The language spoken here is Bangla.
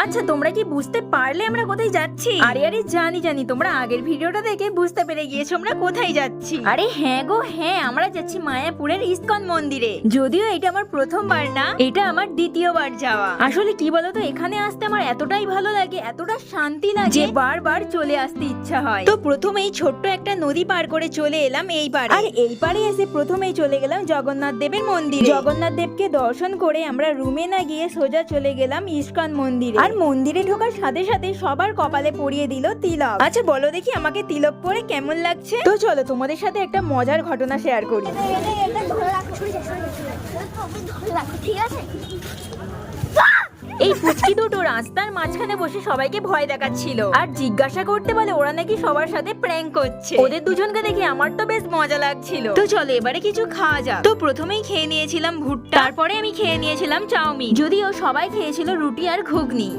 আচ্ছা তোমরা কি বুঝতে পারলে আমরা কোথায় যাচ্ছি? আরে আরে জানি তোমরা আগের ভিডিওটা দেখে বুঝতে পেরে গিয়েছো আমরা কোথায় যাচ্ছি। আরে হ্যাঁ গো হ্যাঁ, আমরা যাচ্ছি মায়াপুরের ইস্কন মন্দিরে। যদিও এটা আমার প্রথমবার না, এটা আমার দ্বিতীয়বার যাওয়া। আসলে কি বলতো, এখানে আসতে আমার এতটাই ভালো লাগে, এতটা শান্তি লাগে যে বারবার চলে আসতে ইচ্ছা হয়। তো প্রথমেই ছোট্ট একটা নদী পার করে চলে এলাম এই পারে। আর এই পারে এসে প্রথমেই চলে গেলাম জগন্নাথ দেবের মন্দিরে। জগন্নাথ দেবকে দর্শন করে আমরা রুমে না গিয়ে সোজা চলে গেলাম ইস্কন মন্দিরে। আর মন্দিরে ঢোকার সাথে সাথে সবার কপালে পরিয়ে দিল তিলক। আচ্ছা বলো দেখি আমাকে তিলক পরে কেমন লাগছে? তো চলো তোমাদের সাথে একটা মজার ঘটনা শেয়ার করি। এই পুচকি দুটো রাস্তার মাঝখানে বসে সবাইকে ভয় দেখাচ্ছিল আর জিজ্ঞাসা করতে বলে ওরা নাকি সবার সাথে প্র্যাঙ্ক করছে। ওদের দুজনকে দেখে আমার তো বেশ মজা লাগছিল। তো চলো এবারে কিছু খাওয়া যাক। তো প্রথমেই খেয়ে নিয়েছিলাম ভুট্টা, তারপরে আমি খেয়ে নিয়েছিলাম চাউমিন, যদিও সবাই খেয়েছিল রুটি আর ঘুগনি।